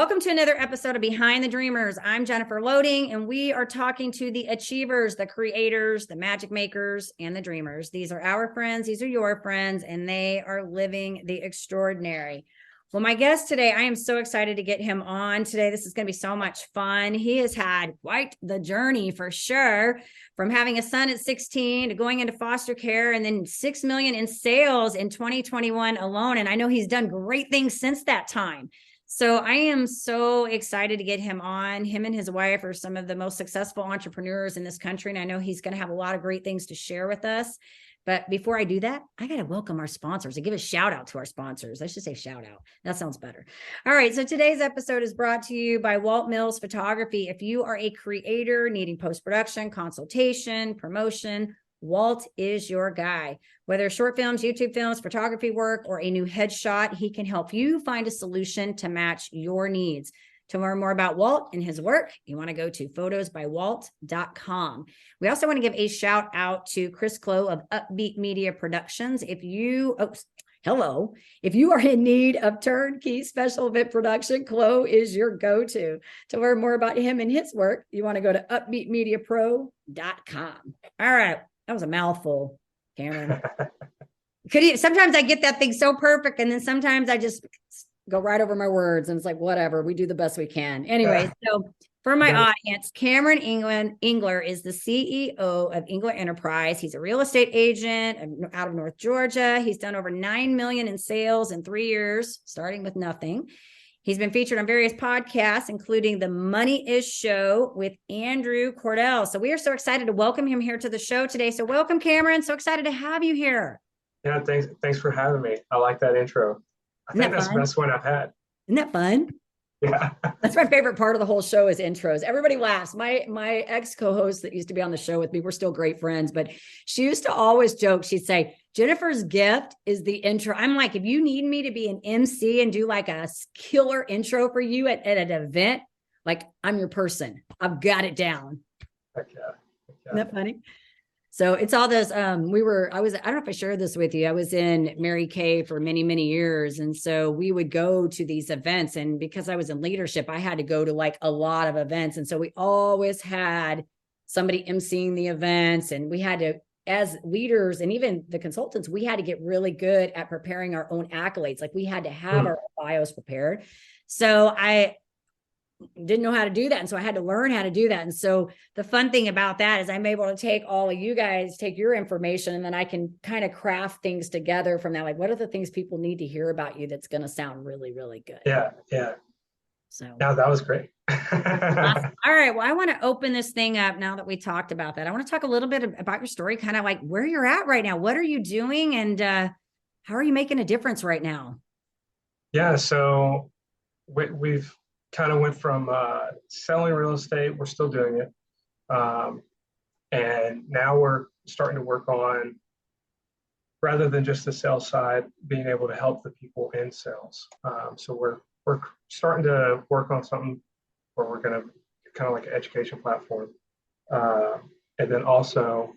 Welcome to another episode of Behind the Dreamers. I'm Jennifer Loading, and we are talking to the achievers, the creators, the magic makers, and the dreamers. These are our friends. These are your friends, and they are living the extraordinary. Well, my guest today, I am so excited to get him on today. This is going to be so much fun. He has had quite the journey for sure, from having a son at 16 to going into foster care and then 6 million in sales in 2021 alone. And I know he's done great things since that time. So I am so excited to get him on. Him and his wife are some of the most successful entrepreneurs in this country. And I know he's going to have a lot of great things to share with us. But before I do that, I got to welcome our sponsors and give a shout out to our sponsors. I should say shout out. That sounds better. All right. So today's episode is brought to you by Walt Mills Photography. If you are a creator needing post-production, consultation, promotion, Walt is your guy. Whether short films, YouTube films, photography work, or a new headshot, he can help you find a solution to match your needs. To learn more about Walt and his work, you want to go to photosbywalt.com. We also want to give a shout out to Chris Clow of Upbeat Media Productions. If you are in need of turnkey special event production, Clow is your go-to. To learn more about him and his work, you want to go to upbeatmediapro.com. All right. That was a mouthful, Cameron. Sometimes I get that thing so perfect, and then sometimes I just go right over my words, and it's like, whatever, we do the best we can. Anyway, so for my audience, Kamron Engler is the CEO of Engler Enterprise. He's a real estate agent out of North Georgia. He's done over 9 million in sales in 3 years, starting with nothing. He's been featured on various podcasts, including the Money Is Show with Andrew Cordle. So we are so excited to welcome him here to the show today. So welcome, Kamron. So excited to have you here. Yeah, thanks for having me. I like that intro. I think that's the best one I've had. Isn't that fun? Yeah. That's my favorite part of the whole show is intros. Everybody laughs. My ex co-host that used to be on the show with me, we're still great friends, but she used to always joke. She'd say, Jennifer's gift is the intro. I'm like, if you need me to be an MC and do like a killer intro for you at an event, like I'm your person. I've got it down. Heck yeah. Isn't that funny? So it's all this, I don't know if I shared this with you. I was in Mary Kay for many, many years. And so we would go to these events, and because I was in leadership, I had to go to like a lot of events. And so we always had somebody emceeing the events, and we had to, as leaders and even the consultants, we had to get really good at preparing our own accolades. Like we had to have our bios prepared. So I didn't know how to do that. And so I had to learn how to do that. And so the fun thing about that is I'm able to take all of you guys, take your information, and then I can kind of craft things together from that. Like, what are the things people need to hear about you that's going to sound really, really good? Yeah. So yeah, that was great. Awesome. All right. Well, I want to open this thing up now that we talked about that. I want to talk a little bit about your story, kind of like where you're at right now. What are you doing, and how are you making a difference right now? Yeah. So we've kind of went from selling real estate. We're still doing it. And now we're starting to work on, rather than just the sales side, being able to help the people in sales. So we're starting to work on something where we're going to kind of like an education platform. And then also,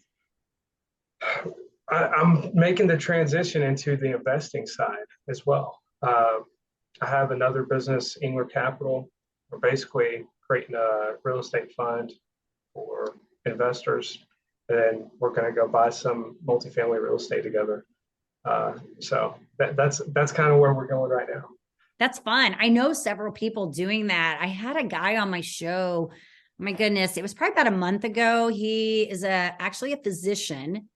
I'm making the transition into the investing side as well. I have another business, Engler Capital. We're basically creating a real estate fund for investors, and then we're going to go buy some multifamily real estate together. So that's kind of where we're going right now. That's fun. I know several people doing that. I had a guy on my show. Oh my goodness, it was probably about a month ago. He is actually a physician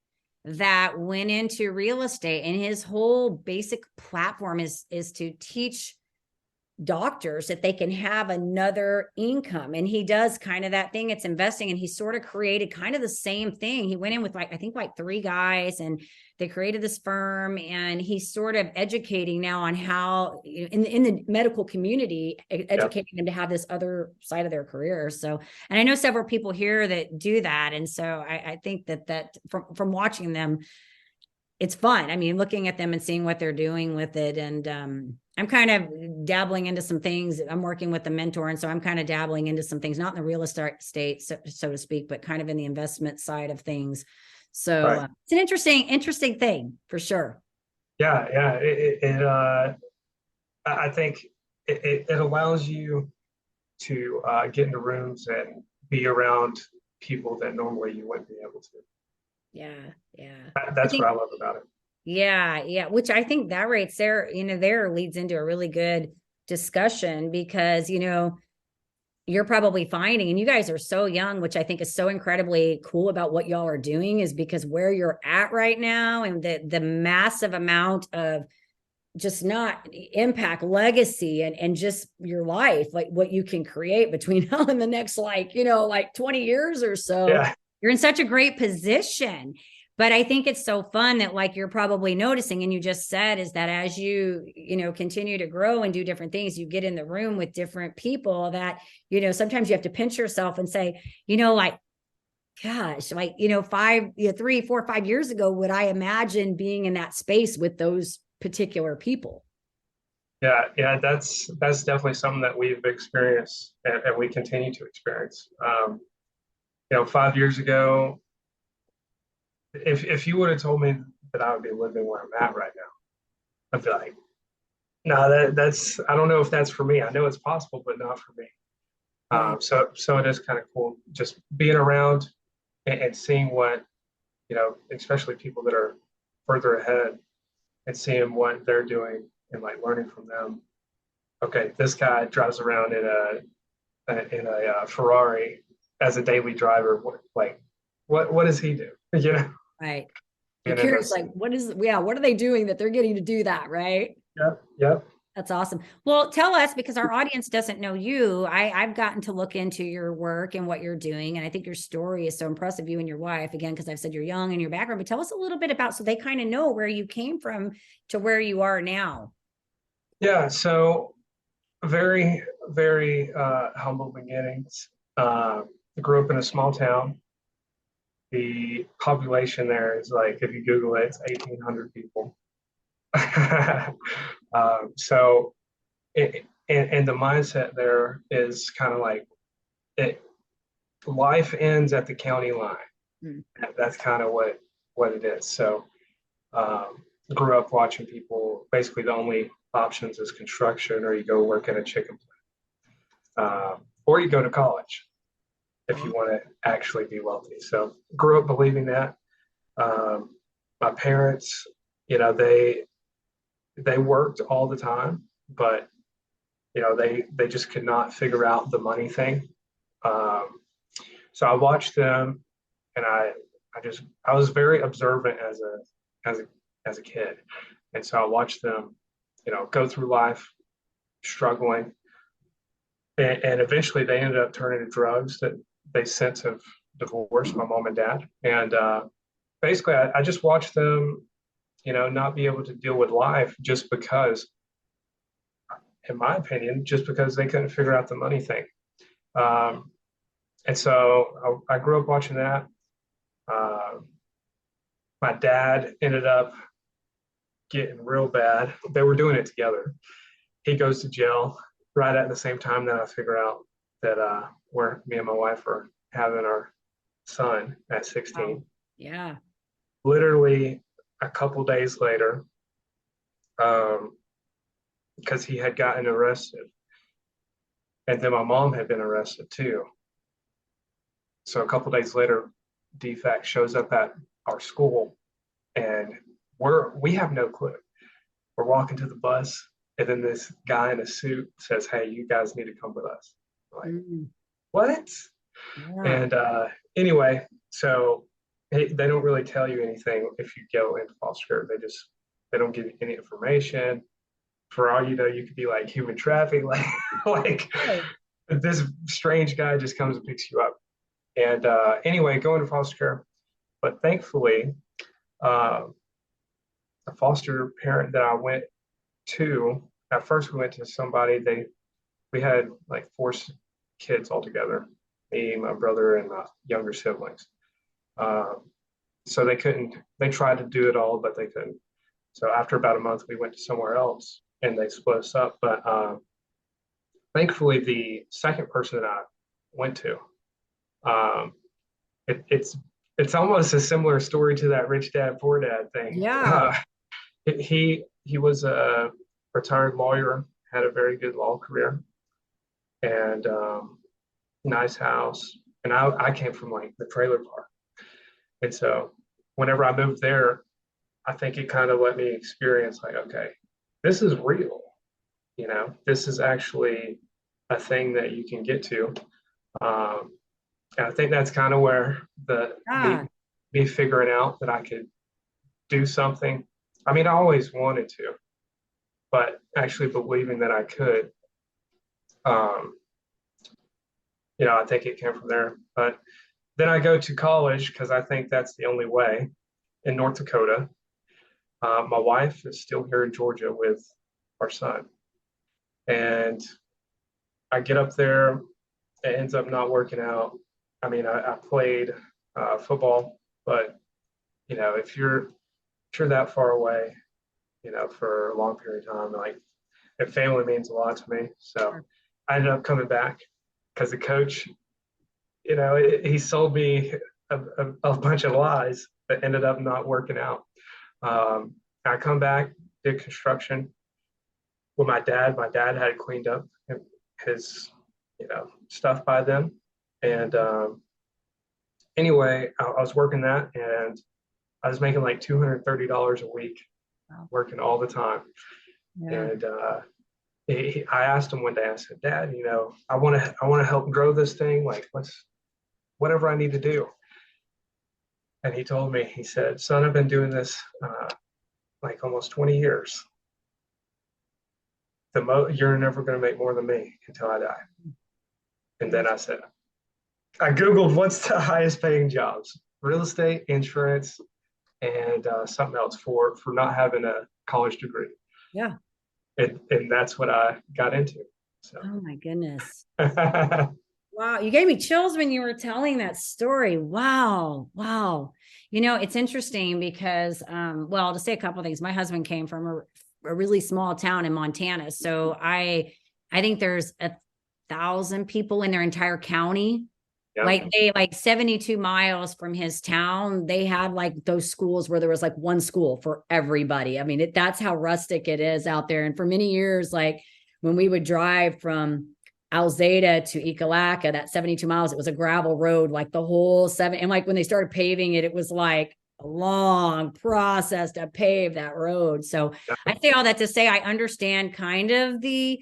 that went into real estate, and his whole basic platform is to teach doctors that they can have another income. And he does kind of that thing. It's investing. And he sort of created kind of the same thing. He went in with I think 3 guys, and they created this firm, and he's sort of educating now on how in the medical community, educating them to have this other side of their career. So, and I know several people here that do that. And so I think that from watching them, it's fun. I mean, looking at them and seeing what they're doing with it. And I'm kind of dabbling into some things. I'm working with a mentor. And so I'm kind of dabbling into some things, not in the real estate, so to speak, but kind of in the investment side of things. So it's an interesting thing for sure. Yeah. I think it allows you to get into rooms and be around people that normally you wouldn't be able to. Yeah. Yeah. I That's what think, I love about it. yeah. Yeah. Which I think that right there, there leads into a really good discussion because, you're probably finding, and you guys are so young, which I think is so incredibly cool about what y'all are doing, is because where you're at right now and the massive amount of just not impact legacy and just your life, like what you can create between now and the next, like 20 years or so, Yeah, you're in such a great position. But I think it's so fun that, like, you're probably noticing, and you just said, is that as you continue to grow and do different things, you get in the room with different people that, sometimes you have to pinch yourself and say, like, gosh, like, 3, 4, 5 years ago, would I imagine being in that space with those particular people? yeah. That's definitely something that we've experienced and we continue to experience. 5 years ago, if you would have told me that I would be living where I'm at right now, I'd be like, no, that's I don't know if that's for me. I know it's possible, but not for me. Right. So it is kind of cool just being around and seeing what, especially people that are further ahead and seeing what they're doing and like learning from them. Okay, this guy drives around in a Ferrari as a daily driver. What does he do? Right. You're And then curious, that's like, what are they doing that they're getting to do that, right? yep, yep. That's awesome. Well, tell us, because our audience doesn't know you. I've gotten to look into your work and what you're doing. And I think your story is so impressive, you and your wife, again, because I've said you're young and your background, but tell us a little bit about, so they kind of know where you came from to where you are now. Yeah. So very, very humble beginnings. Uh, I grew up in a small town. The population there is like, if you Google it, it's 1,800 people. So, and the mindset there is kind of like it, life ends at the county line. Hmm. That's kind of what it is. So, grew up watching people. Basically, the only options is construction, or you go work in a chicken plant, or you go to college if you Okay. want to actually be wealthy. So, grew up believing that. Um, my parents, they worked all the time, but they just could not figure out the money thing. Um, so I watched them, and I was very observant as a as a kid, and so I watched them, go through life struggling, and eventually they ended up turning to drugs that they since have divorced, my mom and dad, and basically I just watched them, not be able to deal with life just because, in my opinion, just because they couldn't figure out the money thing. Um, and so I grew up watching that. Uh, my dad ended up getting real bad. They were doing it together. He goes to jail right at the same time that I figure out that where me and my wife are having our son at Wow. 16. Yeah. Literally a couple days later, um, because he had gotten arrested, and then my mom had been arrested too. So a couple days later, DFAC shows up at our school, and we have no clue. We're walking to the bus, and then this guy in a suit says, "Hey, you guys need to come with us." We're like, Mm. what? Yeah. And anyway, so they don't really tell you anything if you go into foster care. They don't give you any information. For all you know, you could be like human trafficking, like Really? this strange guy just comes and picks you up. And anyway, go into foster care. But thankfully, uh, a foster parent that I went to, at first we went to somebody, we had like four kids all together, me, my brother, and my younger siblings. Um, so they tried to do it all, but they couldn't. So after about a month, we went to somewhere else and they split us up. But thankfully, the second person that I went to, um, it's almost a similar story to that rich dad poor dad thing. Yeah. He was a retired lawyer, had a very good law career, and nice house. And I came from like the trailer park. And so whenever I moved there, I think it kind of let me experience like, okay, this is real. This is actually a thing that you can get to. And I think that's kind of where Ah, me figuring out that I could do something. I mean, I always wanted to, but actually believing that I could, um, I think it came from there. But then I go to college because I think that's the only way in North Dakota. My wife is still here in Georgia with our son. And I get up there, it ends up not working out. I mean, I played football, but if you're that far away, for a long period of time, like, and family means a lot to me. So sure. I ended up coming back because the coach, he sold me a bunch of lies that ended up not working out. I come back, did construction with my dad. My dad had cleaned up his, stuff by then. And anyway, I was working that, and I was making like $230 a week, Wow. working all the time. Yeah. And I asked him one day. I said, "Dad, I want to help grow this thing. Like, whatever I need to do." And he told me, he said, "Son, I've been doing this like almost 20 years. You're never going to make more than me until I die." And then I Googled what's the highest paying jobs: real estate, insurance, and something else for not having a college degree. Yeah. And that's what I got into. So Oh my goodness. Wow, you gave me chills when you were telling that story. Wow, wow. It's interesting because, well, to say a couple of things, my husband came from a really small town in Montana, so I think there's 1,000 people in their entire county. yeah, Like they like 72 miles from his town, they had like those schools where there was like one school for everybody. I mean, that's how rustic it is out there. And for many years, like when we would drive from Alzada to Ekalaka, that 72 miles, it was a gravel road, like the whole seven. And like when they started paving it, it was like a long process to pave that road. So I say all that to say I understand kind of the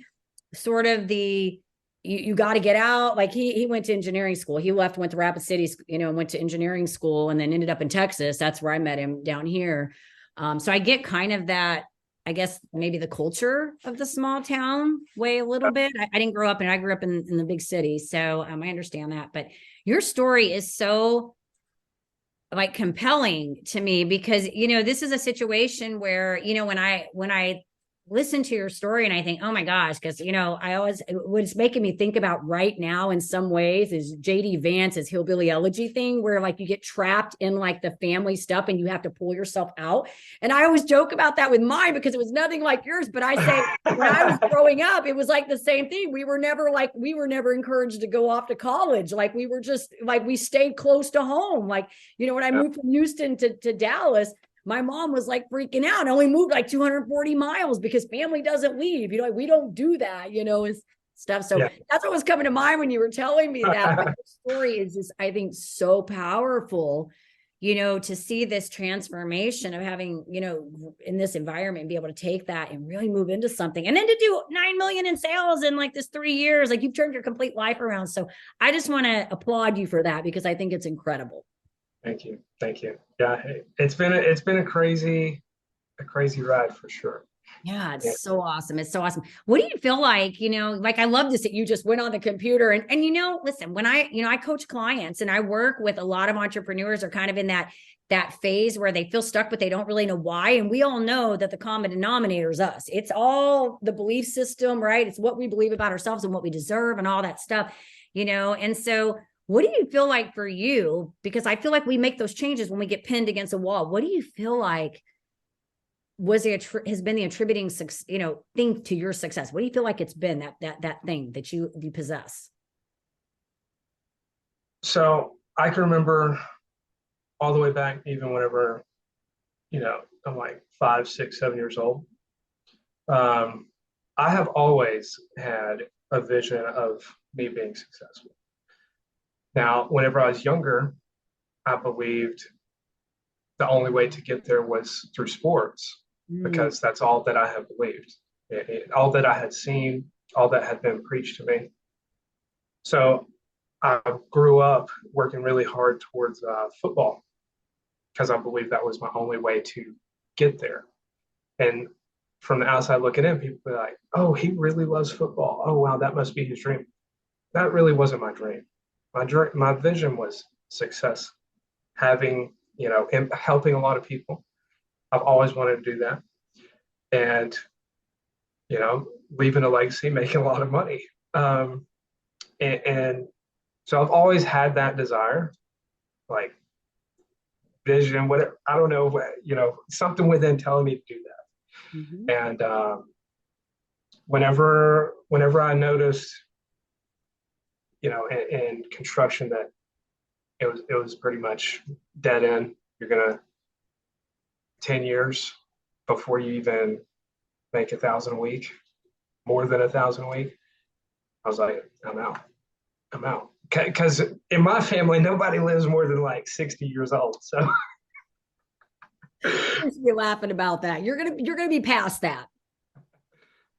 sort of the you got to get out. Like he went to engineering school. He went to Rapid City, went to engineering school and then ended up in Texas. That's where I met him down here. So I get kind of that, I guess maybe the culture of the small town way a little bit. I didn't grow up I grew up in the big city. So I understand that. But your story is so like compelling to me because, this is a situation where, when I listen to your story and I think, oh my gosh, because what's making me think about right now in some ways is JD Vance's Hillbilly Elegy thing, where like you get trapped in like the family stuff and you have to pull yourself out. And I always joke about that with mine because it was nothing like yours. But I say when I was growing up, it was like the same thing. We were never encouraged to go off to college. Like we were just like we stayed close to home. Like, when I moved from Houston to Dallas, my mom was like freaking out. I only moved like 240 miles because family doesn't leave. Like we don't do that, and stuff. So yeah. that's what was coming to mind when you were telling me that. But the story is just, I think, so powerful, to see this transformation of having, in this environment, be able to take that and really move into something. And then to do 9 million in sales in like this 3 years, like you've turned your complete life around. So I just want to applaud you for that because I think it's incredible. Thank you. Thank you. Yeah, it's been a crazy ride for sure. Yeah, Yeah. it's so awesome. It's so awesome. What do you feel like, like I love this that you just went on the computer and listen, when I coach clients and I work with a lot of entrepreneurs are kind of in that phase where they feel stuck, but they don't really know why. And we all know that the common denominator is us. It's all the belief system, right? It's what we believe about ourselves and what we deserve and all that stuff, And so what do you feel like for you? Because I feel like we make those changes when we get pinned against a wall. What do you feel like has been the attributing thing to your success? What do you feel like it's been that thing that you possess? So I can remember all the way back, even whenever, I'm like 5, 6, 7 years old. I have always had a vision of me being successful. Now, whenever I was younger, I believed the only way to get there was through sports Mm, because that's all that I had believed, all that I had seen, all that had been preached to me. So I grew up working really hard towards football because I believed that was my only way to get there. And from the outside looking in, people were like, "Oh, he really loves football. Oh, wow, that must be his dream." That really wasn't my dream. My vision was success, having helping a lot of people. I've always wanted to do that, and leaving a legacy, making a lot of money. And so I've always had that desire, like vision, whatever. I don't know what, something within telling me to do mhm. that. And whenever I noticed, in construction that it was pretty much dead end. You're gonna 10 years before you even make 1,000 a week, more than 1,000 a week. I was like, I'm out. I'm out. Because in my family, nobody lives more than like 60 years old. So You should be laughing about that. You're gonna be past that.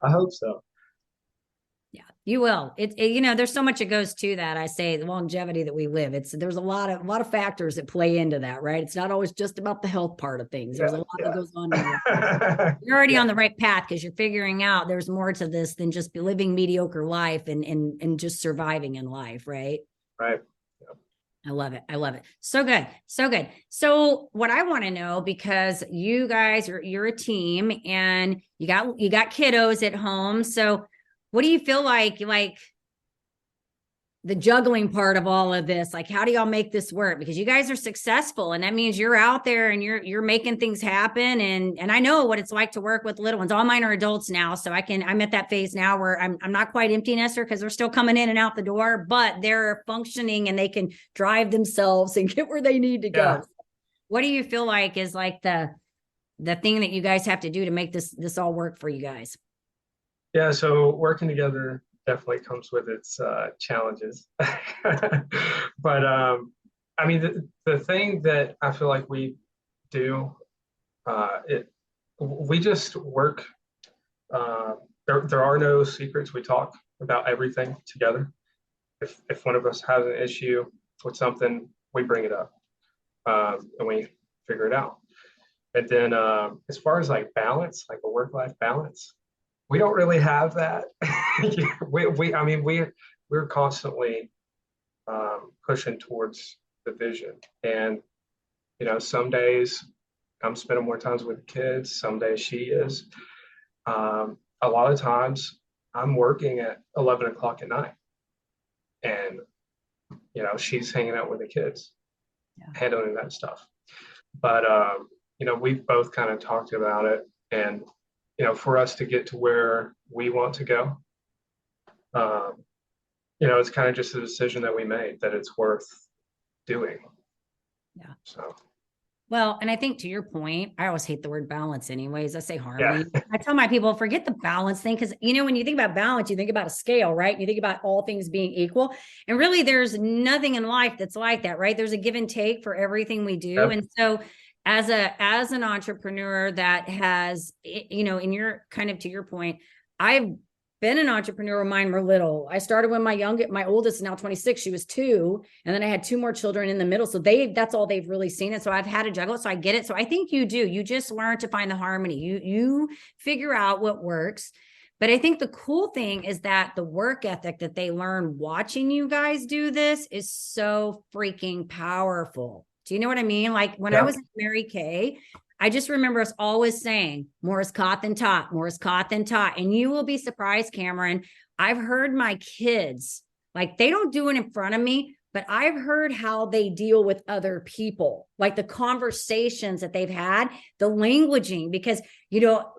I hope so. Yeah, you will. There's so much that goes to that. I say the longevity that we live. There's a lot of factors that play into that, right? It's not always just about the health part of things. There's Yeah, a lot that yeah. goes on in your life. You're already Yeah, on the right path because you're figuring out there's more to this than just living mediocre life and just surviving in life, right? right. I love it. I love it. So good. So good. So what I want to know, because you guys you're a team and you got kiddos at home. So what do you feel like the juggling part of all of this? Like, how do y'all make this work? Because you guys are successful, and that means you're out there and you're making things happen. And I know what it's like to work with little ones. All mine are adults now, so I'm at that phase now where I'm not quite empty nester because they're still coming in and out the door, but they're functioning and they can drive themselves and get where they need to Yeah. go. What do you feel like is like the thing that you guys have to do to make this all work for you guys? Yeah. So working together definitely comes with its challenges. But I mean, the thing that I feel like we do, it we just work. There are no secrets. We talk about everything together. If one of us has an issue with something, we bring it up, and we figure it out. And then as far as like balance, like a work-life balance, we don't really have that. I mean, we're constantly pushing towards the vision. And, some days I'm spending more times with the kids, some days she is. A lot of times I'm working at 11 o'clock at night and, she's hanging out with the kids, Yeah. handling that stuff. But, we've both kind of talked about it. And, for us to get to where we want to go, um, it's kind of just a decision that we made that it's worth doing. Yeah. So, Well, and I think to your point, I always hate the word balance anyways. I say yeah, harmony. I tell my people, forget the balance thing. Cause when you think about balance, you think about a scale, right? You think about all things being equal. And really there's nothing in life that's like that, right? There's a give and take for everything we do. yeah, And so as an entrepreneur that has, in your kind of to your point, I've been an entrepreneur when mine were little. I started when my oldest is now 26. She was 2. And then I had 2 more children in the middle. So that's all they've really seen. And so I've had to juggle it. So I get it. So I think you do. You just learn to find the harmony. You figure out what works. But I think the cool thing is that the work ethic that they learn watching you guys do this is so freaking powerful. Do you know what I mean? Like when I yeah, was at Mary Kay, I just remember us always saying, more is caught than taught, more is caught than taught. And you will be surprised, Kamron. I've heard my kids, like they don't do it in front of me, but I've heard how they deal with other people, like the conversations that they've had, the languaging, because,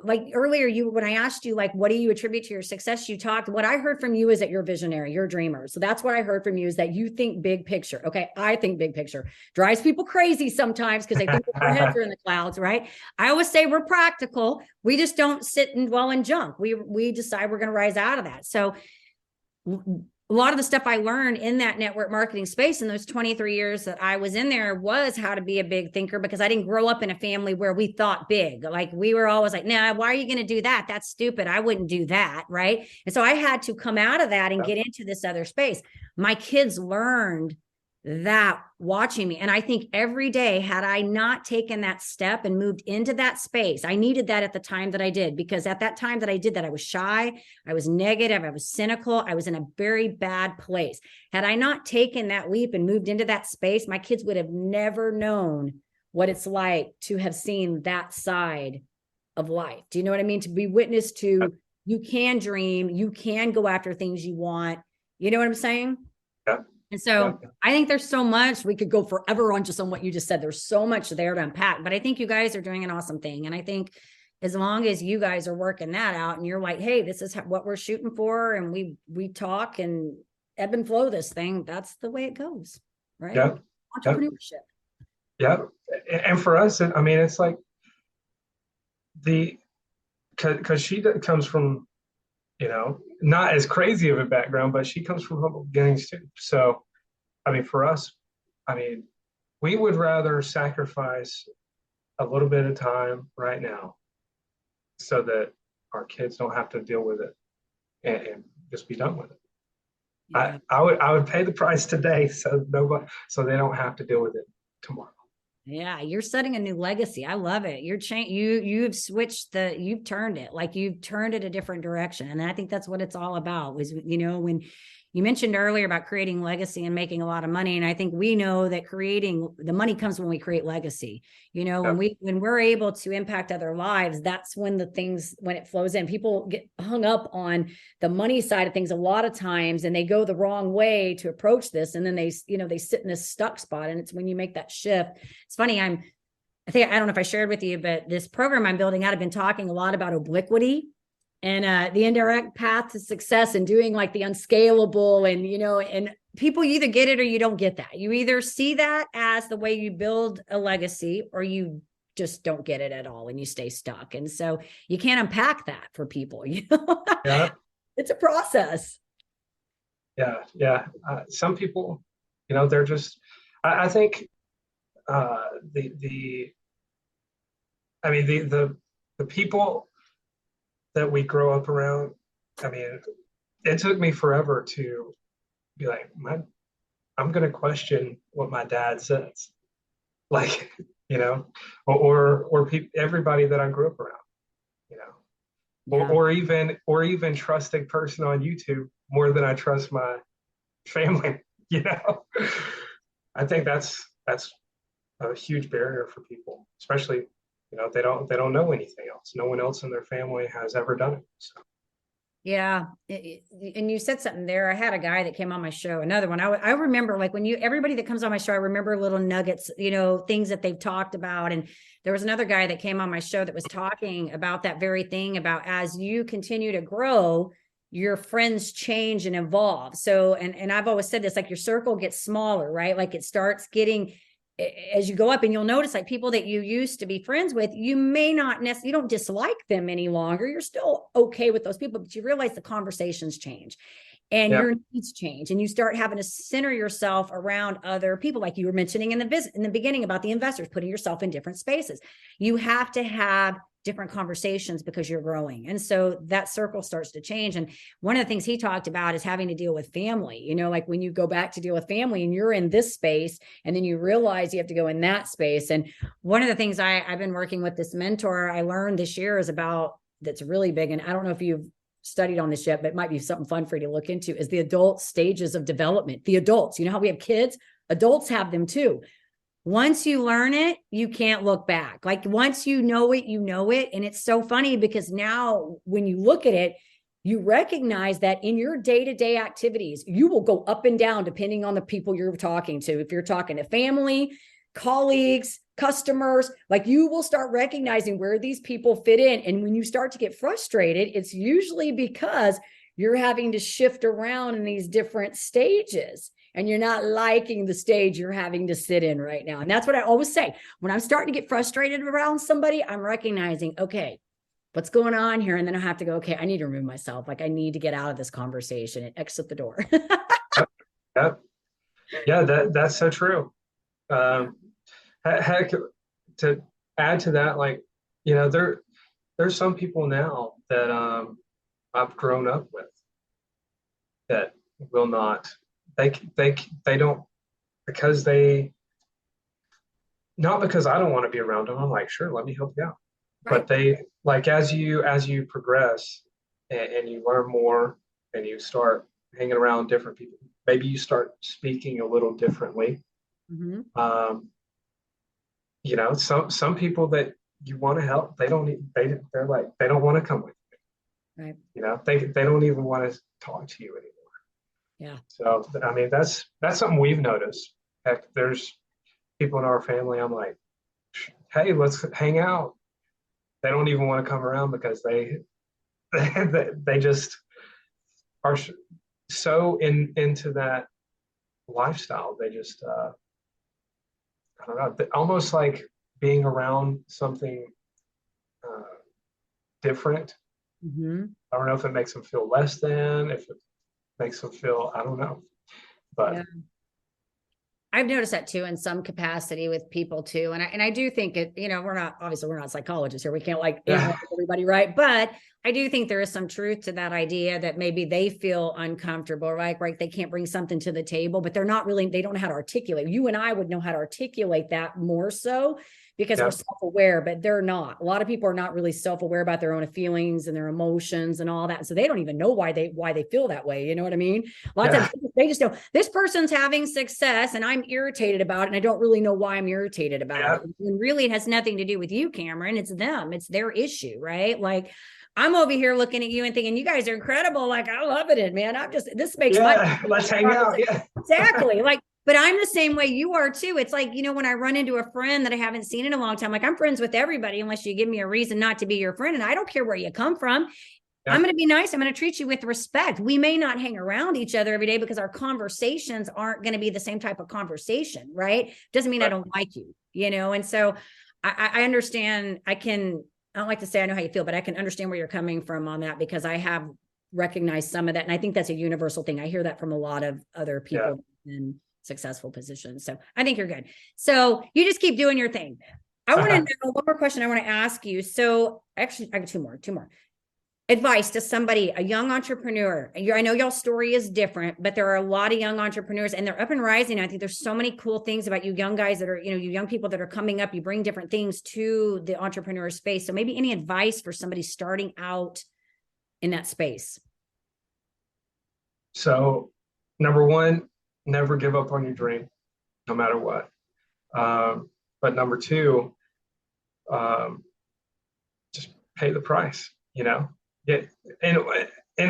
like earlier, when I asked you, like, what do you attribute to your success? You talked, what I heard from you is that you're visionary, you're a dreamer. So that's what I heard from you, is that you think big picture. Okay. I think big picture. Drives people crazy sometimes because they think their heads are in the clouds, right? I always say we're practical. We just don't sit and dwell in junk. We decide we're going to rise out of that. So a lot of the stuff I learned in that network marketing space in those 23 years that I was in there was how to be a big thinker, because I didn't grow up in a family where we thought big. Like, we were always like, nah, why are you going to do that? That's stupid. I wouldn't do that. Right. And so I had to come out of that and get into this other space. My kids learned that watching me. And I think every day, had I not taken that step and moved into that space, I needed that at the time that I did, because at that time that I did that, I was shy, I was negative, I was cynical, I was in a very bad place. Had I not taken that leap and moved into that space, my kids would have never known what it's like to have seen that side of life. Do you know what I mean? To be witness to, you can dream, you can go after things you want. You know what I'm saying? Yeah. And so I think there's so much, we could go forever on just on what you just said. There's so much there to unpack, but I think you guys are doing an awesome thing. And I think as long as you guys are working that out and you're like, hey, this is what we're shooting for, and we talk and ebb and flow this thing, that's the way it goes. Right. Yeah. Entrepreneurship. Yeah. And for us, I mean, it's like because she comes from, not as crazy of a background, but she comes from humble beginnings too. So, I mean, for us, we would rather sacrifice a little bit of time right now so that our kids don't have to deal with it and just be done with it. Yeah. I would pay the price today so they don't have to deal with it tomorrow. Yeah, you're setting a new legacy. I love it. You've switched you've turned it, like you've turned it a different direction. And I think that's what it's all about, was, when you mentioned earlier about creating legacy and making a lot of money. And I think we know that creating the money comes when we create legacy. When we're able to impact other lives, that's when when it flows in. People get hung up on the money side of things a lot of times, and they go the wrong way to approach this. And then they sit in this stuck spot. And it's when you make that shift. It's funny. I don't know if I shared with you, but this program I'm building out, I've been talking a lot about obliquity and the indirect path to success, and doing like the unscalable, and people, you either get it or you don't get that. You either see that as the way you build a legacy, or you just don't get it at all and you stay stuck. And so you can't unpack that for people. Yeah. It's a process. Yeah. Yeah. Some people, they're just, I think the people that we grow up around, it took me forever to be like, I'm going to question what my dad says, like, or everybody that I grew up around, yeah. or even trust a person on YouTube more than I trust my family. I think that's a huge barrier for people, especially, they don't know anything else. No one else in their family has ever done it. So. Yeah. And you said something there. I had a guy that came on my show, another one. I remember, like, everybody that comes on my show, I remember little nuggets, things that they've talked about. And there was another guy that came on my show that was talking about that very thing, about as you continue to grow, your friends change and evolve. So, and I've always said this, like, your circle gets smaller, right? Like, it starts getting, as you go up, and you'll notice, like, people that you used to be friends with, you may not necessarily, you don't dislike them any longer. You're still okay with those people, but you realize the conversations change and your needs change, and you start having to center yourself around other people. Like you were mentioning in the beginning about the investors, putting yourself in different spaces. You have to have different conversations because you're growing. And so that circle starts to change. And one of the things he talked about is having to deal with family, like when you go back to deal with family and you're in this space, and then you realize you have to go in that space. And one of the things I've been working with this mentor I learned this year is about, that's really big. And I don't know if you've studied on this yet, but it might be something fun for you to look into, is the adult stages of development. The adults, how we have kids, adults have them too. Once you learn it, you can't look back. Like, once you know it, you know it. And it's so funny because now when you look at it, you recognize that in your day-to-day activities, you will go up and down depending on the people you're talking to. If you're talking to family, colleagues, customers, like you will start recognizing where these people fit in. And when you start to get frustrated, it's usually because you're having to shift around in these different stages and you're not liking the stage you're having to sit in right now. And that's what I always say. When I'm starting to get frustrated around somebody, I'm recognizing, okay, what's going on here? And then I have to go, okay, I need to remove myself. Like I need to get out of this conversation and exit the door. That's so true. Heck, to add to that, like, there's some people now that I've grown up with that will not, they don't, because not because I don't want to be around them. I'm like, sure, let me help you out. Right. But they, like, as you progress and you learn more and you start hanging around different people, maybe you start speaking a little differently. Mm-hmm. Some people that you want to help, they're like, they don't want to come with you. Right. They don't even want to talk to you anymore. Yeah. So, I mean, that's something we've noticed. Heck, there's people in our family, I'm like, hey, let's hang out. They don't even want to come around because they just are so into that lifestyle. They just, I don't know, almost like being around something different. Mm-hmm. I don't know if it makes them feel less than, if it makes them feel, I don't know. But yeah. I've noticed that too in some capacity with people too. And I do think it, we're not psychologists here. We can't everybody, right? But I do think there is some truth to that idea that maybe they feel uncomfortable, right? They can't bring something to the table, but they don't know how to articulate. You and I would know how to articulate that more so because we're self-aware, but they're not. A lot of people are not really self-aware about their own feelings and their emotions and all that. So they don't even know why they feel that way. You know what I mean? A lot of times they just know this person's having success and I'm irritated about it. And I don't really know why I'm irritated about it. And really it has nothing to do with you, Kamron. It's them. It's their issue, right? Like I'm over here looking at you and thinking, you guys are incredible. Like I love it, man. This makes let's hang out. Yeah, exactly. But I'm the same way you are too. It's like, when I run into a friend that I haven't seen in a long time, like I'm friends with everybody unless you give me a reason not to be your friend. And I don't care where you come from. Yeah. I'm going to be nice. I'm going to treat you with respect. We may not hang around each other every day because our conversations aren't going to be the same type of conversation, right? Doesn't mean I don't like you, And so I understand. I don't like to say I know how you feel, but I can understand where you're coming from on that because I have recognized some of that. And I think that's a universal thing. I hear that from a lot of other people in successful positions. So I think you're good. So you just keep doing your thing. I want to know one more question I want to ask you. So actually I got two more advice to somebody, a young entrepreneur. I know y'all's story is different, but there are a lot of young entrepreneurs and they're up and rising. I think there's so many cool things about you young guys that are, you young people that are coming up, you bring different things to the entrepreneur space. So maybe any advice for somebody starting out in that space? So number one, never give up on your dream, no matter what. But number two, just pay the price, in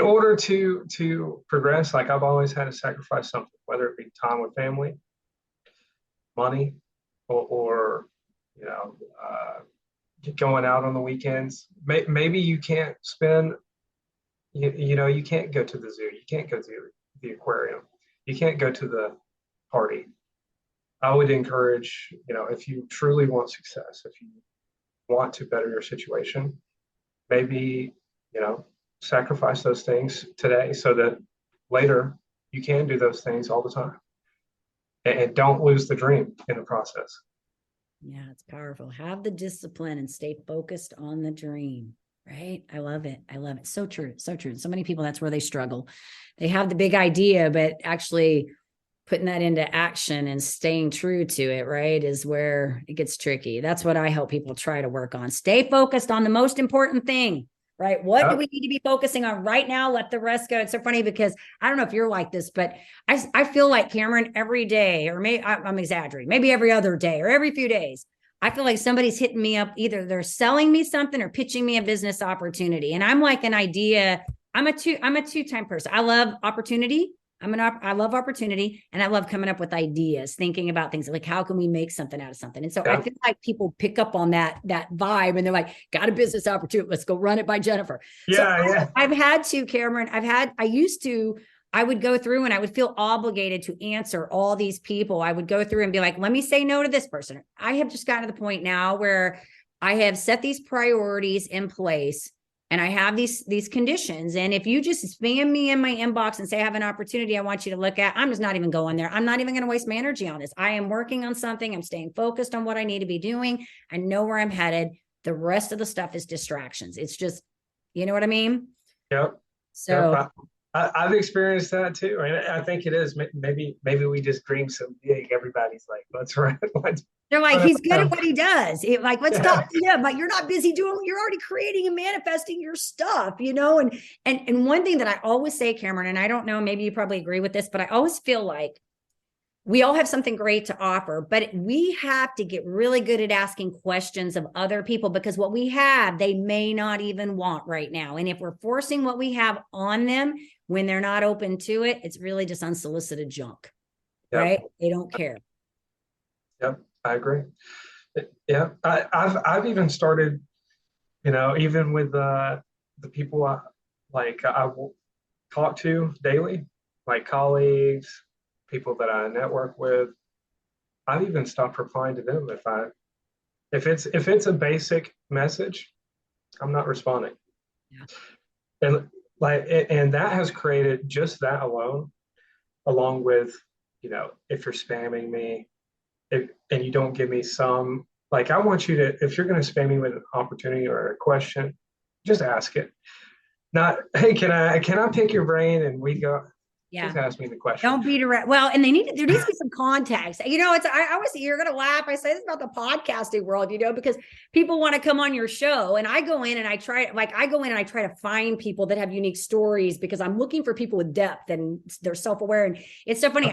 order to progress, like I've always had to sacrifice something, whether it be time with family, money, or going out on the weekends. Maybe you can't spend, you can't go to the zoo, you can't go to the aquarium, you can't go to the party. I would encourage, if you truly want success, if you want to better your situation, maybe, sacrifice those things today so that later you can do those things all the time. And don't lose the dream in the process. Yeah, it's powerful. Have the discipline and stay focused on the dream. Right. I love it. So true. So true. So many people, that's where they struggle. They have the big idea, but actually putting that into action and staying true to it, right, is where it gets tricky. That's what I help people try to work on. Stay focused on the most important thing, right? What do we need to be focusing on right now? Let the rest go. It's so funny because I don't know if you're like this, but I feel like Kamron every day, or maybe I'm exaggerating, maybe every other day or every few days, I feel like somebody's hitting me up. Either they're selling me something or pitching me a business opportunity. And I'm like an idea I'm a two-time person. I love opportunity. I love opportunity, and I love coming up with ideas, thinking about things like how can we make something out of something. And so I feel like people pick up on that vibe, and they're like, got a business opportunity. Let's go run it by Jennifer. I've had to, Cameron, I would go through and I would feel obligated to answer all these people. I would go through and be like, let me say no to this person. I have just gotten to the point now where I have set these priorities in place. And I have these conditions. And if you just spam me in my inbox and say, I have an opportunity I want you to look at, I'm just not even going there. I'm not even going to waste my energy on this. I am working on something. I'm staying focused on what I need to be doing. I know where I'm headed. The rest of the stuff is distractions. It's just, you know what I mean? Yep. So yep. I've experienced that too. I think it is maybe we just dream so big. Everybody's like, let's run. They're like, he's good at what he does. Let's talk to him. Like, you're not busy you're already creating and manifesting your stuff, you know? And one thing that I always say, Cameron, and I don't know, maybe you probably agree with this, but I always feel like we all have something great to offer, but we have to get really good at asking questions of other people, because what we have, they may not even want right now. And if we're forcing what we have on them when they're not open to it, it's really just unsolicited junk, right? They don't care. Yep. I agree. Yeah, I've even started, even with the people I will talk to daily, like colleagues, people that I network with. I've even stopped replying to them if it's a basic message, I'm not responding. Yeah. And that has created just that alone, along with, if you're spamming me. And you don't give me some, I want you to, if you're going to spam me with an opportunity or a question, just ask it. Not, hey, can I pick your brain? And we go, just ask me the question. Don't be direct. Well, and there needs to be some context. I always, you're going to laugh. I say this about the podcasting world, because people want to come on your show, and I go in and I try to find people that have unique stories, because I'm looking for people with depth and they're self-aware. And it's so funny.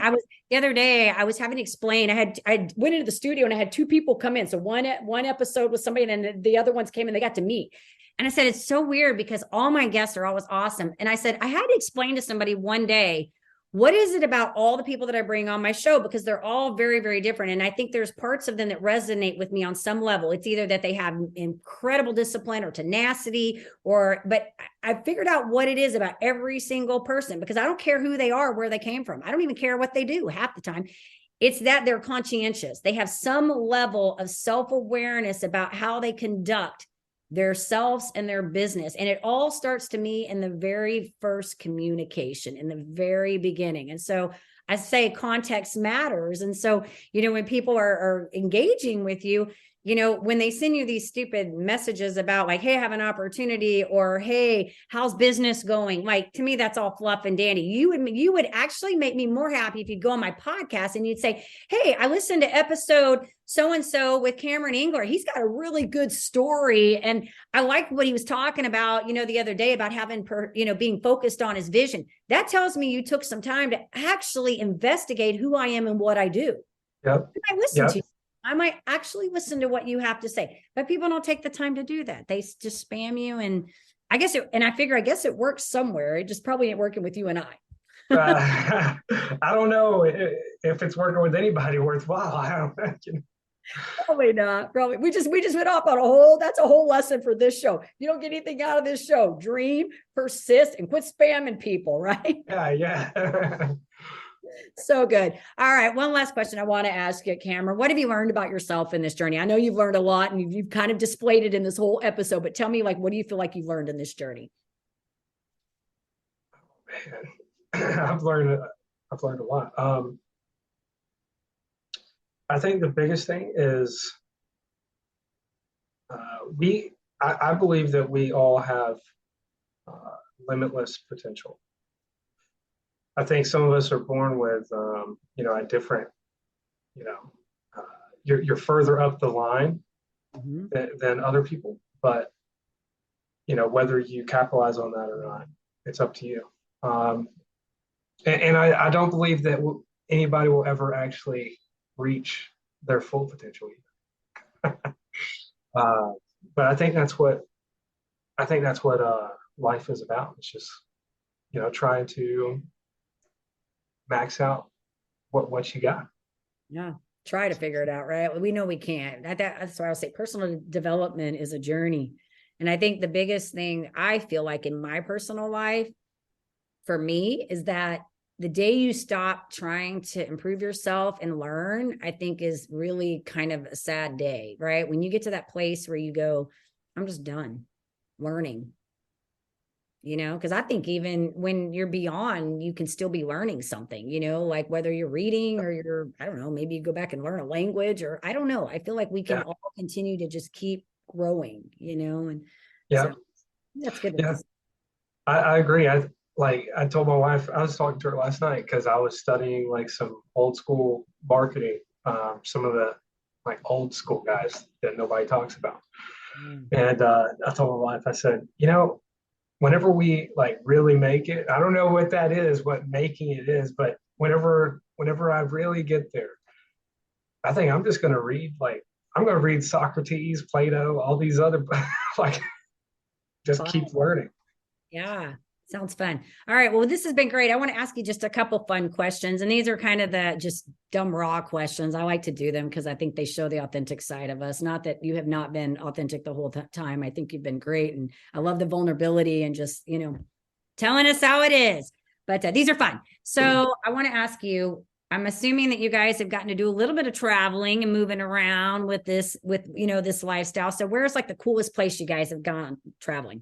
The other day I was having to explain, I went into the studio and I had two people come in. So one episode was somebody, and then the other ones came and they got to meet. And I said, it's so weird because all my guests are always awesome. And I said, I had to explain to somebody one day, what is it about all the people that I bring on my show? Because they're all very, very different. And I think there's parts of them that resonate with me on some level. It's either that they have incredible discipline or tenacity, but I figured out what it is about every single person, because I don't care who they are, where they came from. I don't even care what they do half the time. It's that they're conscientious. They have some level of self-awareness about how they conduct their selves and their business. And it all starts to me in the very first communication, in the very beginning. And so I say context matters. And so, when people are engaging with you, when they send you these stupid messages about hey, I have an opportunity, or hey, how's business going? To me, that's all fluff and dandy. You would actually make me more happy if you'd go on my podcast and you'd say, hey, I listened to episode so-and-so with Kamron Enger. He's got a really good story. And I like what he was talking about, the other day about having, being focused on his vision. That tells me you took some time to actually investigate who I am and what I do. Yep. I listen to you. I might actually listen to what you have to say, but people don't take the time to do that. They just spam you. And I guess it works somewhere. It just probably ain't working with you and I. I don't know if it's working with anybody worthwhile. I don't know. Probably not. Probably. We just went off on that's a whole lesson for this show. You don't get anything out of this show. Dream, persist, and quit spamming people, right? Yeah. So good. All right. One last question I want to ask you, Kamron. What have you learned about yourself in this journey? I know you've learned a lot, and you've kind of displayed it in this whole episode, but tell me, what do you feel like you've learned in this journey? Man, I've learned a lot. I think the biggest thing is I believe that we all have limitless potential. I think some of us are born with, a different, you're further up the line than other people. But, whether you capitalize on that or not, it's up to you. And I don't believe that anybody will ever actually reach their full potential either. But I think that's what life is about. It's just trying to max out what you got. Yeah. Try to figure it out, right? We know we can't. That's why I would say personal development is a journey. And I think the biggest thing I feel like in my personal life for me is that the day you stop trying to improve yourself and learn, I think is really kind of a sad day, right? When you get to that place where you go, I'm just done learning, because I think even when you're beyond, you can still be learning something, like whether you're reading or I don't know, maybe you go back and learn a language, or I don't know. I feel like we can all continue to just keep growing, and so that's good. Yeah, I agree. I told my wife, I was talking to her last night because I was studying like some old school marketing, some of the like old school guys that nobody talks about. And I told my wife, I said, whenever we like really make it, I don't know what that is, what making it is, but whenever I really get there, I think I'm just going to I'm going to read Socrates, Plato, all these other, like, just keep learning. Yeah. Sounds fun. All right. Well, this has been great. I want to ask you just a couple fun questions. And these are kind of the just dumb, raw questions. I like to do them because I think they show the authentic side of us. Not that you have not been authentic the whole time. I think you've been great. And I love the vulnerability and just, telling us how it is. But these are fun. So I want to ask you, I'm assuming that you guys have gotten to do a little bit of traveling and moving around with this lifestyle. So where's like the coolest place you guys have gone traveling?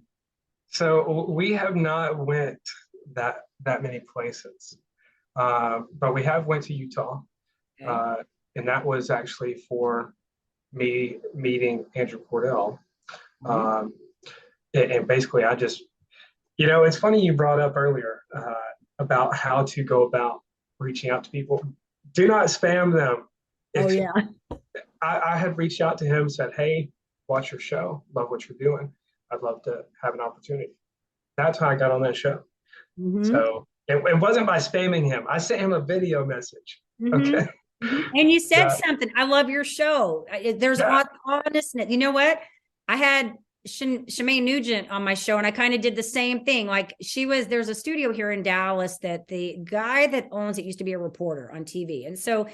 So we have not went that many places, but we have went to Utah, and that was actually for me meeting Andrew Cordle. And basically, I just, it's funny you brought up earlier about how to go about reaching out to people. Do not spam them. I had reached out to him, said, "Hey, watch your show. Love what you're doing. I'd love to have an opportunity." That's how I got on that show. So it wasn't by spamming him. I sent him a video message. Okay. And you said something. I love your show. There's honestness. You know what? I had Shemaine Nugent on my show, and I kind of did the same thing. Like there's a studio here in Dallas that the guy that owns it used to be a reporter on TV. And so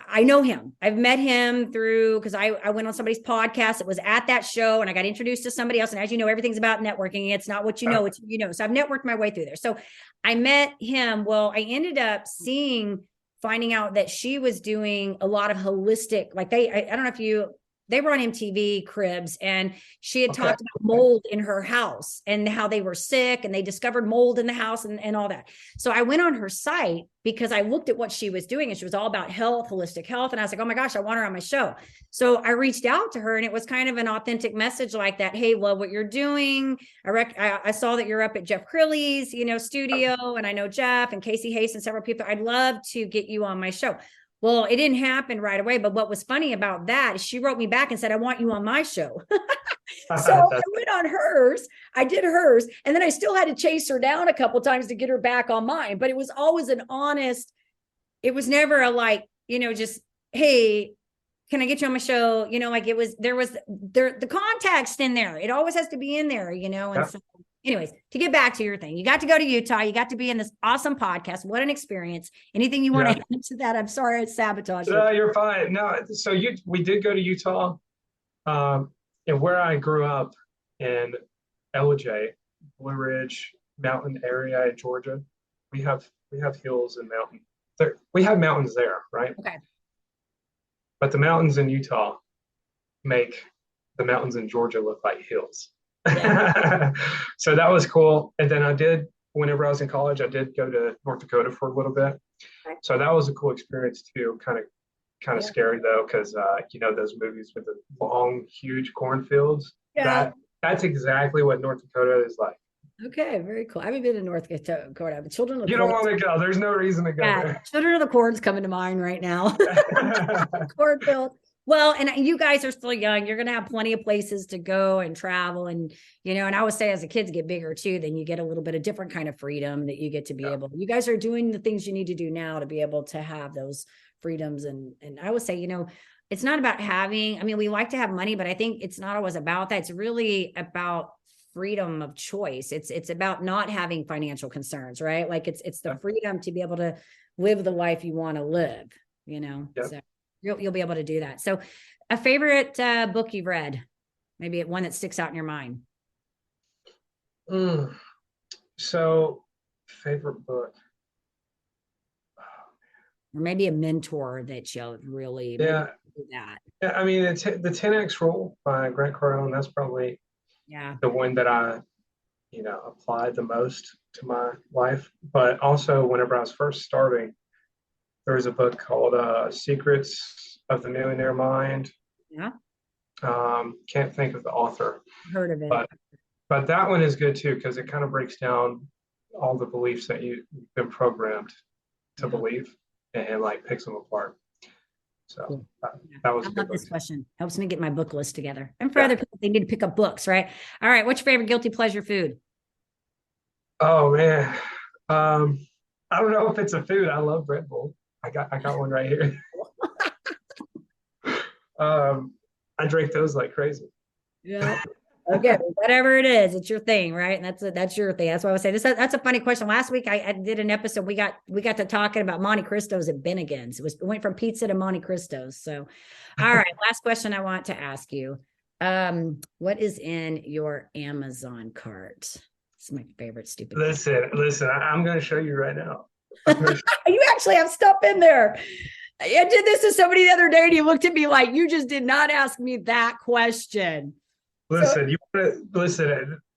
I know him. I've met him because I went on somebody's podcast. It was at that show and I got introduced to somebody else. And as you know, everything's about networking. It's not what you know, it's who you know. So I've networked my way through there. So I met him. Well, I ended up finding out that she was doing a lot of holistic, like I don't know if they were on MTV Cribs, and she had talked about mold in her house and how they were sick and they discovered mold in the house and all that. So I went on her site because I looked at what she was doing, and she was all about health, holistic health. And I was like, oh my gosh, I want her on my show. So I reached out to her, and it was kind of an authentic message like that. Hey, love what you're doing. I saw that you're up at Jeff Crilly's, studio, and I know Jeff and Casey Hayes and several people. I'd love to get you on my show. Well, it didn't happen right away. But what was funny about that is she wrote me back and said, I want you on my show. So I went on hers. I did hers. And then I still had to chase her down a couple times to get her back on mine. But it was always an honest, it was never a just, hey, can I get you on my show? There was the context in there. It always has to be in there, and so anyways, to get back to your thing, you got to go to Utah. You got to be in this awesome podcast. What an experience. Anything you want to add to that? I'm sorry I sabotaged you. No, you're fine. No, so we did go to Utah, and where I grew up in LJ, Blue Ridge mountain area in Georgia. We have hills and mountains. We have mountains there, right? Okay. But the mountains in Utah make the mountains in Georgia look like hills. Yeah. So that was cool. And then whenever I was in college, I did go to North Dakota for a little bit. Okay. So that was a cool experience too. Kind of scary though, because those movies with the long, huge cornfields. Yeah. That's exactly what North Dakota is like. Okay, very cool. I haven't been to North Dakota, but Children of the You don't want to go. There's no reason to go there. Children of the Corn's coming to mind right now. Cornfield. Well, and you guys are still young. You're going to have plenty of places to go and travel. And, and I would say as the kids get bigger too, then you get a little bit of different kind of freedom that you get to be able, you guys are doing the things you need to do now to be able to have those freedoms. And I would say, it's not about we like to have money, but I think it's not always about that. It's really about freedom of choice. It's about not having financial concerns, right? Like it's the freedom to be able to live the life you want to live, you know. Yep. So you'll be able to do that. So a favorite book you've read, maybe one that sticks out in your mind. So favorite book. Or maybe a mentor that you'll really do that. Yeah, I mean, the 10X rule by Grant Cardone, and that's probably the one that I, applied the most to my life. But also, whenever I was first starting, there was a book called Secrets of the Millionaire Mind. Yeah. Can't think of the author. Heard of it. But that one is good too, because it kind of breaks down all the beliefs that you've been programmed to believe and like picks them apart. So that was a good book. This question helps me get my book list together. And for other people, they need to pick up books, right? All right. What's your favorite guilty pleasure food? Oh man. I don't know if it's a food. I love Red Bull. I got one right here. I drink those like crazy. Yeah. Okay, whatever it is, it's your thing, right? And that's your thing. That's why I would say this. That's a funny question. Last week I did an episode. We got to talking about Monte Cristos at Bennigan's. It went from pizza to Monte Cristos. So, all right. Last question I want to ask you. What is in your Amazon cart? It's my favorite stupid. Listen. I'm going to show you right now. You actually have stuff in there. I did this to somebody the other day, and he looked at me like, "You just did not ask me that question." Listen,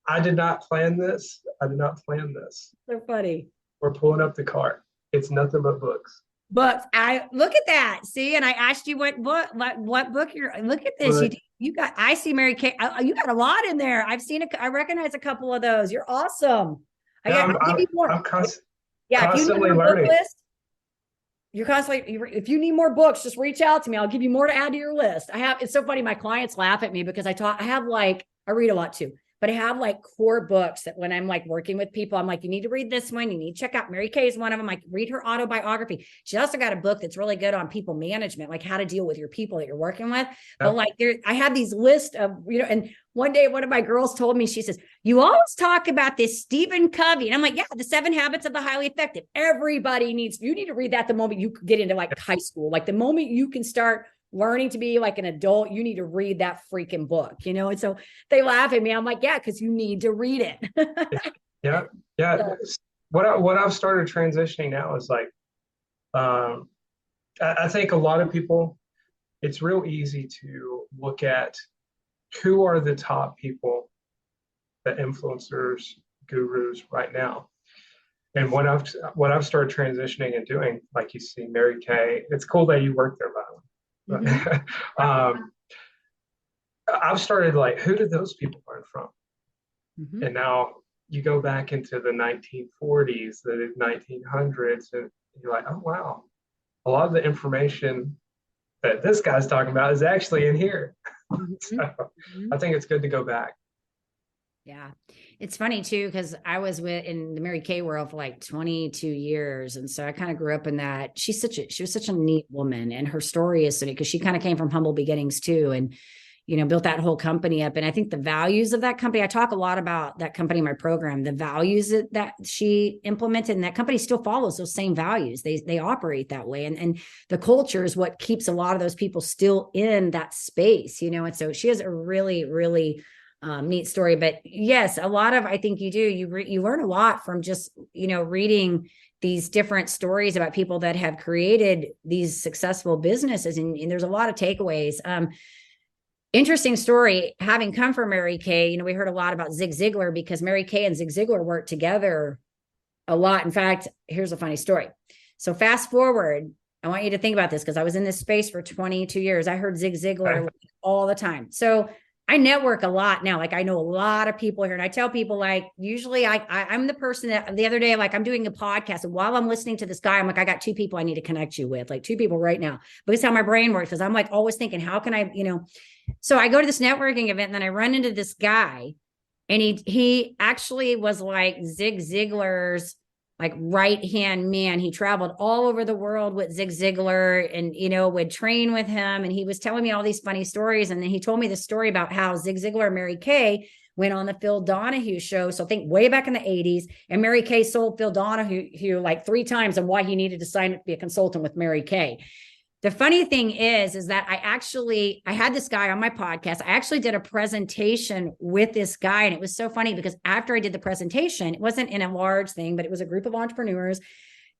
I did not plan this. So funny. We're pulling up the cart. It's nothing but books. Books. I look at that. See, and I asked you what book you're. Look at this. You got. I see Mary Kay. You got a lot in there. I recognize a couple of those. You're awesome. I'll give you more. I'm constantly learning. You're constantly, if you need more books, just reach out to me. I'll give you more to add to your list. It's so funny. My clients laugh at me because I read a lot too, but I have like core books that when I'm like working with people, I'm like, you need to read this one. You need to check out Mary Kay is one of them. Like read her autobiography. She's also got a book that's really good on people management, like how to deal with your people that you're working with. But like I have these lists of, and one day, one of my girls told me, she says, you always talk about this Stephen Covey. And I'm like, yeah, the 7 Habits of the Highly Effective. You need to read that the moment you get into like high school. Like the moment you can start learning to be like an adult, you need to read that freaking book, And so they laugh at me. I'm like, yeah, because you need to read it. Yeah. So, what I've started transitioning now is like, I think a lot of people, it's real easy to look at who are the top people, the influencers, gurus right now. And what I've started transitioning and doing, like you see Mary Kay, it's cool that you work there, by the way. Mm-hmm. I've started like, who did those people learn from? Mm-hmm. And now you go back into the 1940s, the 1900s, and you're like, oh, wow. A lot of the information that this guy's talking about is actually in here. Mm-hmm. So I think it's good to go back. Yeah. It's funny too, because I was in the Mary Kay world for like 22 years. And so I kind of grew up in that. She was such a neat woman, and her story is because she kind of came from humble beginnings too. And, built that whole company up. And I think the values of that company, I talk a lot about that company in my program, the values that she implemented, and that company still follows those same values. They operate that way. And the culture is what keeps a lot of those people still in that space, And so she has a really, really neat story. But yes, a lot of, I think you learn a lot from just, reading these different stories about people that have created these successful businesses. And there's a lot of takeaways. Interesting story, having come from Mary Kay, we heard a lot about Zig Ziglar because Mary Kay and Zig Ziglar worked together a lot. In fact, here's a funny story. So fast forward, I want you to think about this because I was in this space for 22 years. I heard Zig Ziglar all the time. So I network a lot now. Like I know a lot of people here, and I tell people like, usually I'm the person that the other day, like I'm doing a podcast, and while I'm listening to this guy, I'm like, I got 2 people I need to connect you with, like 2 people right now. But it's how my brain works. Cause I'm like always thinking, how can I, so I go to this networking event and then I run into this guy, and he actually was like Zig Ziglar's like right-hand man. He traveled all over the world with Zig Ziglar and, would train with him. And he was telling me all these funny stories. And then he told me the story about how Zig Ziglar and Mary Kay went on the Phil Donahue show. So think way back in the 80s. And Mary Kay sold Phil Donahue like 3 times on why he needed to sign up to be a consultant with Mary Kay. The funny thing is that I had this guy on my podcast. I actually did a presentation with this guy. And it was so funny because after I did the presentation, it wasn't in a large thing, but it was a group of entrepreneurs.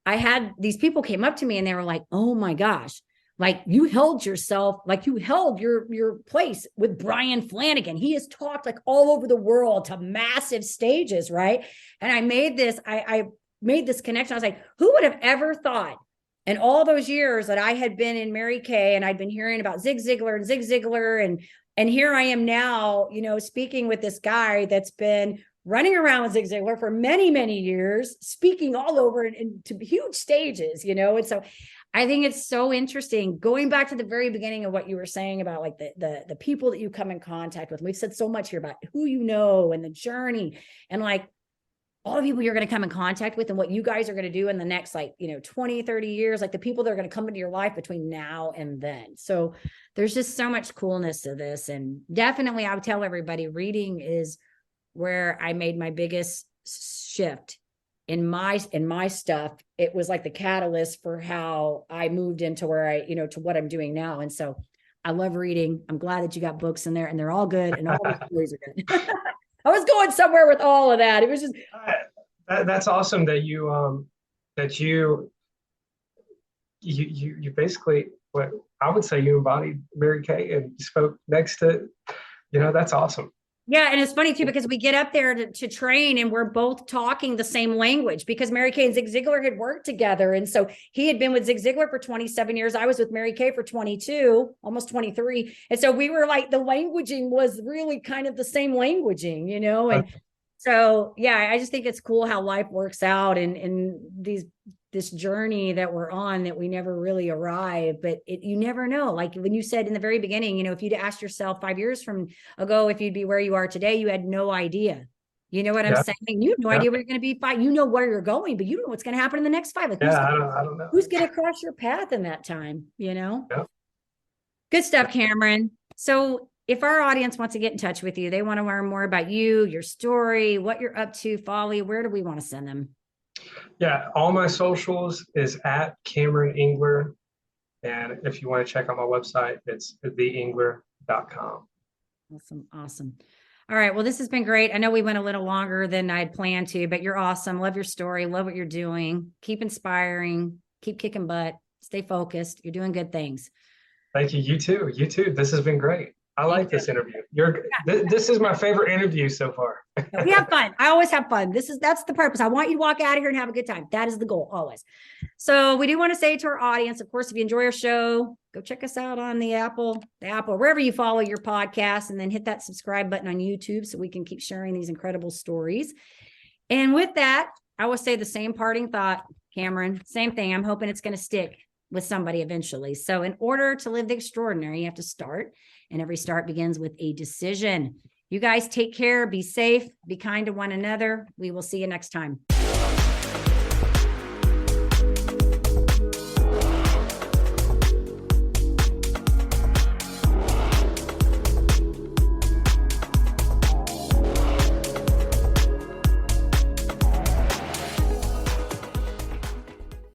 I had these people came up to me and they were like, oh my gosh, like you held yourself, like you held your place with Brian Flanagan. He has talked like all over the world to massive stages, right? And I made this connection. I was like, who would have ever thought in all those years that I had been in Mary Kay and I'd been hearing about Zig Ziglar and here I am now, speaking with this guy that's been running around with Zig Ziglar for many, many years, speaking all over into huge stages, and so I think it's so interesting. Going back to the very beginning of what you were saying about like the people that you come in contact with. We've said so much here about who you know and the journey and like all the people you're going to come in contact with and what you guys are going to do in the next 20, 30 years, like the people that are going to come into your life between now and then. So there's just so much coolness to this. And definitely I would tell everybody reading is where I made my biggest shift in my stuff. It was like the catalyst for how I moved into where to what I'm doing now. And so I love reading. I'm glad that you got books in there and they're all good and all the stories are good. I was going somewhere with all of that. It was just that's awesome that you basically, what I would say, you embodied Mary Kay and spoke next to, that's awesome. Yeah. And it's funny too, because we get up there to train and we're both talking the same language because Mary Kay and Zig Ziglar had worked together. And so he had been with Zig Ziglar for 27 years. I was with Mary Kay for 22, almost 23. And so we were like, the languaging was really kind of the same languaging, and so, yeah, I just think it's cool how life works out and this journey that we're on that we never really arrive, but you never know. Like when you said in the very beginning, if you'd asked yourself 5 years from ago, if you'd be where you are today, you had no idea. You know what I'm saying? You have no idea where you're going to be 5. You know where you're going, but you don't know what's going to happen in the next 5. Like, I don't know. Who's going to cross your path in that time? Good stuff, Kamron. So if our audience wants to get in touch with you, they want to learn more about you, your story, what you're up to, Folly, where do we want to send them? Yeah, all my socials is at Kamron Engler. And if you want to check out my website, it's theengler.com. Awesome. All right. Well, this has been great. I know we went a little longer than I'd planned to, but you're awesome. Love your story. Love what you're doing. Keep inspiring. Keep kicking butt. Stay focused. You're doing good things. Thank you. You too. You too. This has been great. I like this interview. This is my favorite interview so far. We have fun. I always have fun. That's the purpose. I want you to walk out of here and have a good time. That is the goal always. So we do want to say to our audience, of course, if you enjoy our show, go check us out on the Apple, wherever you follow your podcast, and then hit that subscribe button on YouTube so we can keep sharing these incredible stories. And with that, I will say the same parting thought, Kamron, same thing. I'm hoping it's going to stick with somebody eventually. So in order to live the extraordinary, you have to start, and every start begins with a decision. You guys take care, be safe, be kind to one another. We will see you next time.